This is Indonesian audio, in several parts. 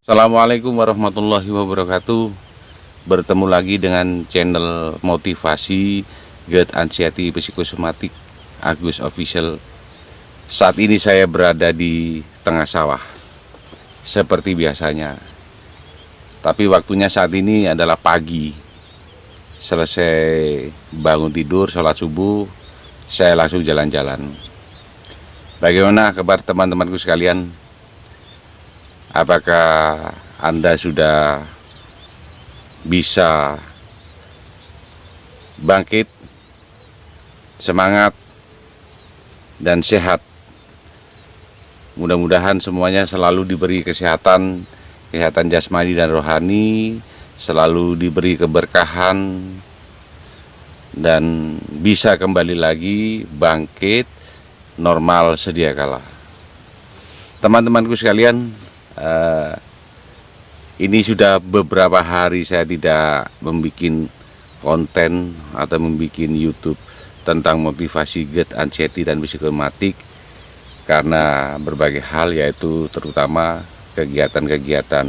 Assalamualaikum warahmatullahi wabarakatuh. Bertemu lagi dengan channel motivasi GET Anxiety Psikosomatik Agus Official. Saat ini saya berada di tengah sawah seperti biasanya. Tapi waktunya saat ini adalah pagi. Selesai bangun tidur, sholat subuh, saya langsung jalan-jalan. Bagaimana kabar teman-temanku sekalian? Apakah Anda sudah bisa bangkit, semangat, dan sehat? Mudah-mudahan semuanya selalu diberi kesehatan jasmani dan rohani, selalu diberi keberkahan, dan bisa kembali lagi bangkit normal sedia kala. Teman-temanku sekalian, ini sudah beberapa hari saya tidak membuat konten atau membuat YouTube tentang motivasi GET Anxiety dan psikosomatik karena berbagai hal, yaitu terutama kegiatan-kegiatan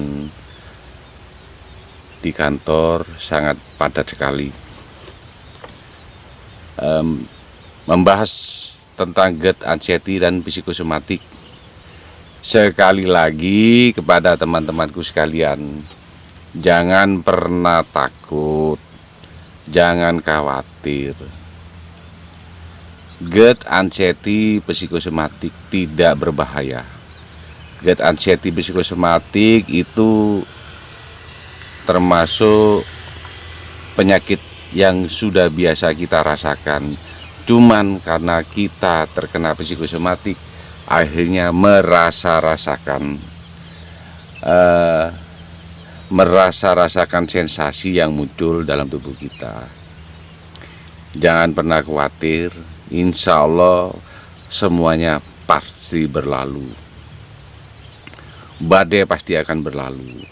di kantor sangat padat sekali. Membahas tentang GET Anxiety dan psikosomatik, sekali lagi kepada teman-temanku sekalian, jangan pernah takut, jangan khawatir. GET Anxiety psikosomatik tidak berbahaya. GET Anxiety psikosomatik itu termasuk penyakit yang sudah biasa kita rasakan. Cuman karena kita terkena psikosomatik, akhirnya merasa-rasakan sensasi yang muncul dalam tubuh kita. Jangan pernah khawatir, insya Allah semuanya pasti berlalu. Badai pasti akan berlalu.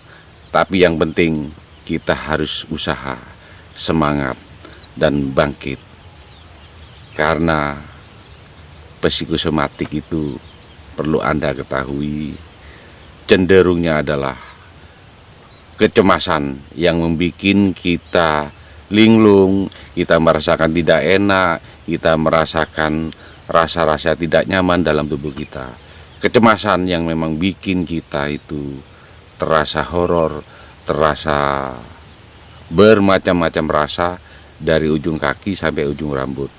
Tapi yang penting kita harus usaha, semangat, dan bangkit. Karena psikosomatik itu perlu Anda ketahui, cenderungnya adalah kecemasan yang membuat kita linglung, kita merasakan tidak enak, kita merasakan rasa-rasa tidak nyaman dalam tubuh kita. Kecemasan yang memang bikin kita itu terasa horor, terasa bermacam-macam rasa dari ujung kaki sampai ujung rambut.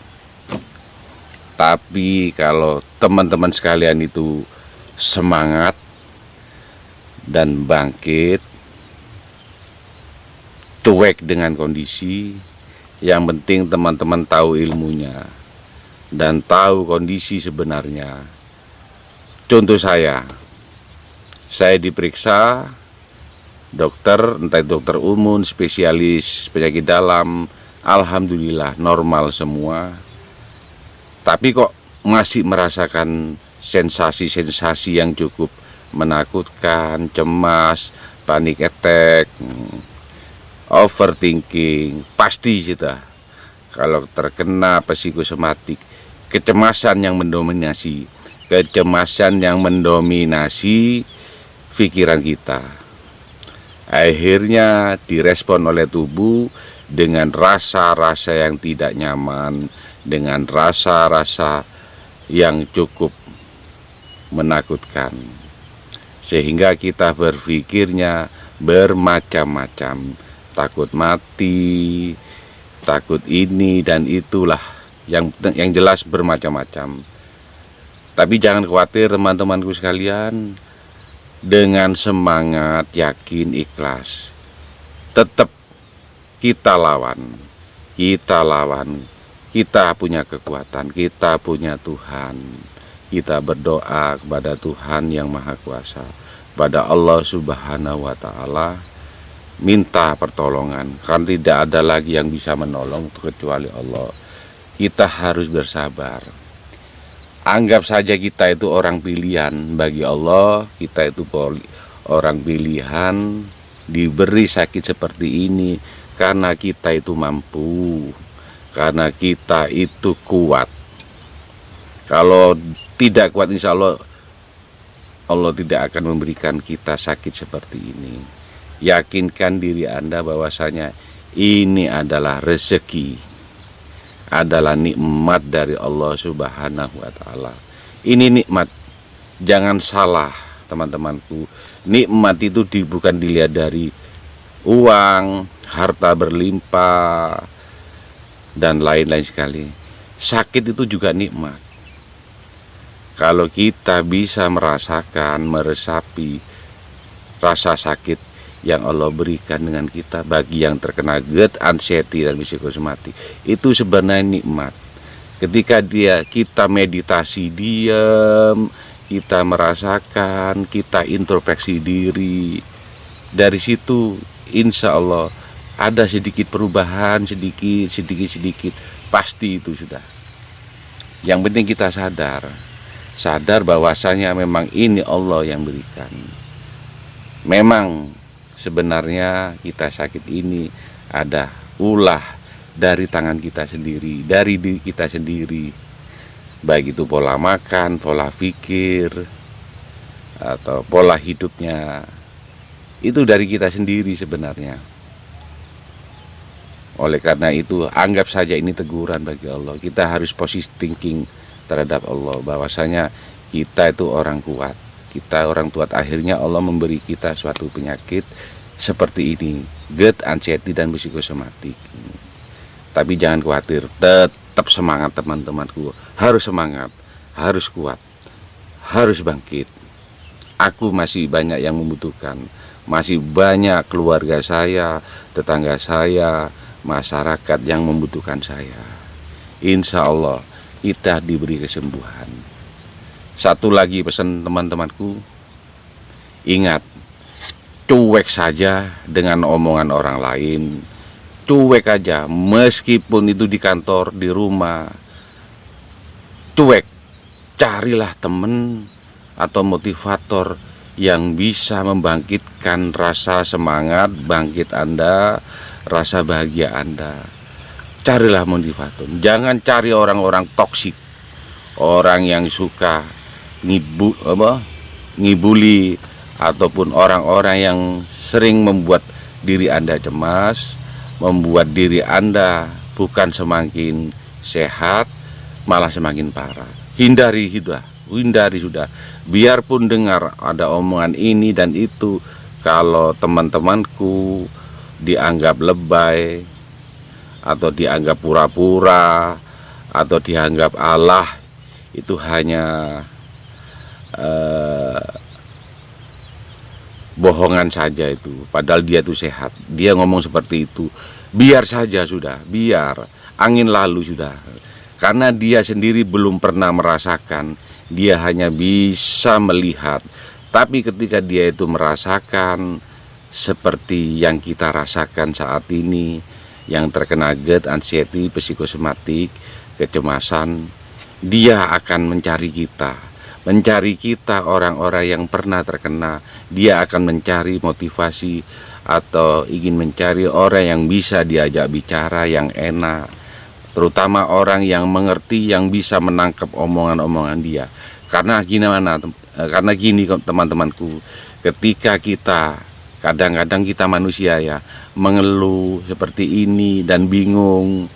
Tapi kalau teman-teman sekalian itu semangat dan bangkit, cuek dengan kondisi, yang penting teman-teman tahu ilmunya dan tahu kondisi sebenarnya. Contoh saya diperiksa dokter, entah dokter umum, spesialis penyakit dalam, alhamdulillah normal semua. Tapi kok masih merasakan sensasi-sensasi yang cukup menakutkan, cemas, panic attack, overthinking. Pasti sudah kalau terkena psikosomatik, kecemasan yang mendominasi pikiran kita. Akhirnya direspon oleh tubuh dengan rasa-rasa yang tidak nyaman, dengan rasa-rasa yang cukup menakutkan, sehingga kita berpikirnya bermacam-macam, takut mati, takut ini dan itulah, yang jelas bermacam-macam. Tapi jangan khawatir teman-temanku sekalian, dengan semangat, yakin, ikhlas, tetap kita lawan. Kita punya kekuatan, kita punya Tuhan. Kita berdoa kepada Tuhan yang Maha Kuasa, pada Allah Subhanahu wa Ta'ala, minta pertolongan, karena tidak ada lagi yang bisa menolong kecuali Allah. Kita harus bersabar. Anggap saja kita itu orang pilihan bagi Allah. Kita itu orang pilihan, diberi sakit seperti ini karena kita itu mampu, karena kita itu kuat. Kalau tidak kuat, insya Allah Allah tidak akan memberikan kita sakit seperti ini. Yakinkan diri Anda bahwasanya ini adalah rezeki, adalah nikmat dari Allah Subhanahu wa Ta'ala. Ini nikmat, jangan salah teman-temanku. Nikmat itu bukan dilihat dari uang, harta berlimpah, dan lain-lain sekali. Sakit itu juga nikmat. Kalau kita bisa merasakan, meresapi rasa sakit yang Allah berikan dengan kita, bagi yang terkena GERD, anxiety, dan psikosomatik, itu sebenarnya nikmat. Ketika kita meditasi diam, kita merasakan, kita introspeksi diri, dari situ insya Allah ada sedikit perubahan, sedikit, pasti itu sudah. Yang penting kita sadar bahwasanya memang ini Allah yang berikan. Memang sebenarnya kita sakit ini ada ulah dari tangan kita sendiri, dari diri kita sendiri, baik itu pola makan, pola pikir, atau pola hidupnya, itu dari kita sendiri sebenarnya. Oleh karena itu, anggap saja ini teguran bagi Allah. Kita harus positive thinking terhadap Allah, bahwasanya kita itu orang kuat, kita orang kuat. Akhirnya Allah memberi kita suatu penyakit seperti ini, GERD, anxiety, dan psikosomatik. Tapi jangan khawatir, tetap semangat teman-temanku. Harus semangat, harus kuat, harus bangkit. Aku masih banyak yang membutuhkan, masih banyak keluarga saya, tetangga saya, masyarakat yang membutuhkan saya. Insya Allah kita diberi kesembuhan. Satu lagi pesan teman-temanku, ingat, cuek saja dengan omongan orang lain. Cuek aja, meskipun itu di kantor, di rumah, cuek. Carilah teman atau motivator yang bisa membangkitkan rasa semangat, bangkit Anda, rasa bahagia Anda. Carilah motivator. Jangan cari orang-orang toksik, orang yang suka ngibuli, ataupun orang-orang yang sering membuat diri Anda cemas, membuat diri Anda bukan semakin sehat, malah semakin parah. Hindari sudah. Biarpun dengar ada omongan ini dan itu, kalau teman-temanku dianggap lebay, atau dianggap pura-pura, atau dianggap Allah, itu hanya bohongan saja itu. Padahal dia itu sehat, dia ngomong seperti itu. Biar saja sudah, biar angin lalu sudah. Karena dia sendiri belum pernah merasakan, dia hanya bisa melihat. Tapi ketika dia itu merasakan seperti yang kita rasakan saat ini, yang terkena GERD, anxiety, psikosomatik, kecemasan, dia akan mencari kita orang-orang yang pernah terkena. Dia akan mencari motivasi atau ingin mencari orang yang bisa diajak bicara yang enak, terutama orang yang mengerti, yang bisa menangkap omongan-omongan dia. Karena gini teman-temanku, ketika kita kadang-kadang kita manusia ya, mengeluh seperti ini dan bingung,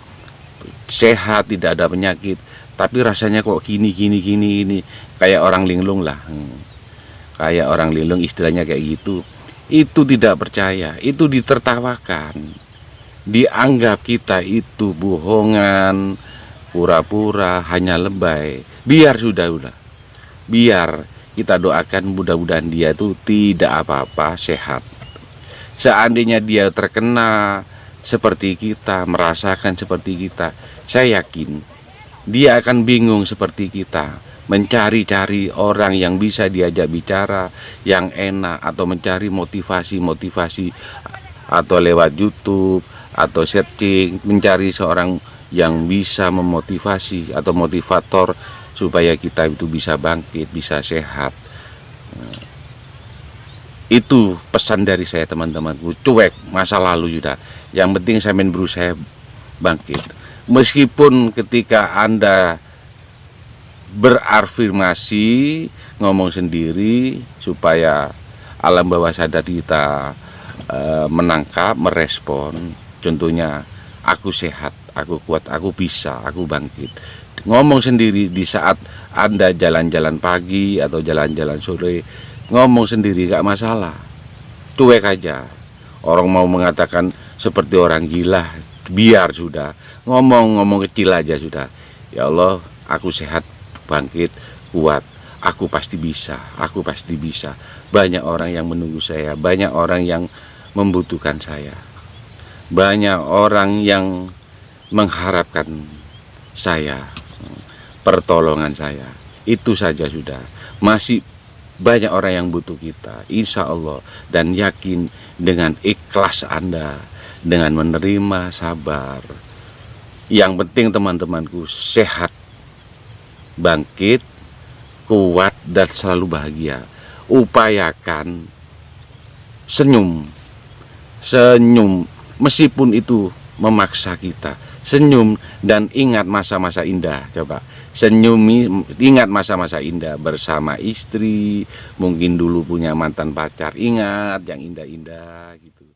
sehat, tidak ada penyakit, tapi rasanya kok gini, kayak orang linglung lah, kayak orang linglung, istilahnya kayak gitu. Itu tidak percaya, itu ditertawakan, dianggap kita itu bohongan, pura-pura, hanya lebay. Biar kita doakan, mudah-mudahan dia itu tidak apa-apa, sehat. Seandainya dia terkena seperti kita, merasakan seperti kita, saya yakin dia akan bingung seperti kita, mencari-cari orang yang bisa diajak bicara yang enak, atau mencari motivasi atau lewat YouTube atau searching, mencari seorang yang bisa memotivasi atau motivator supaya kita itu bisa bangkit, bisa sehat. Itu pesan dari saya teman-temanku. Cuek masa lalu sudah, yang penting saya berusaha bangkit. Meskipun ketika Anda berafirmasi, ngomong sendiri supaya alam bawah sadar kita menangkap, merespon. Contohnya, aku sehat, aku kuat, aku bisa, aku bangkit. Ngomong sendiri di saat Anda jalan-jalan pagi atau jalan-jalan sore, ngomong sendiri gak masalah, cuek aja. Orang mau mengatakan seperti orang gila, biar sudah, ngomong kecil aja sudah. Ya Allah, aku sehat, bangkit, kuat, aku pasti bisa, aku pasti bisa. Banyak orang yang menunggu saya, banyak orang yang membutuhkan saya, banyak orang yang mengharapkan saya, pertolongan saya. Itu saja sudah. Masih banyak orang yang butuh kita, insya Allah. Dan yakin dengan ikhlas Anda, dengan menerima, sabar. Yang penting teman-temanku sehat, bangkit, kuat, dan selalu bahagia. Upayakan senyum, meskipun itu memaksa kita. Senyum dan ingat masa-masa indah. Coba senyum, ingat masa-masa indah bersama istri. Mungkin dulu punya mantan pacar, ingat yang indah-indah gitu.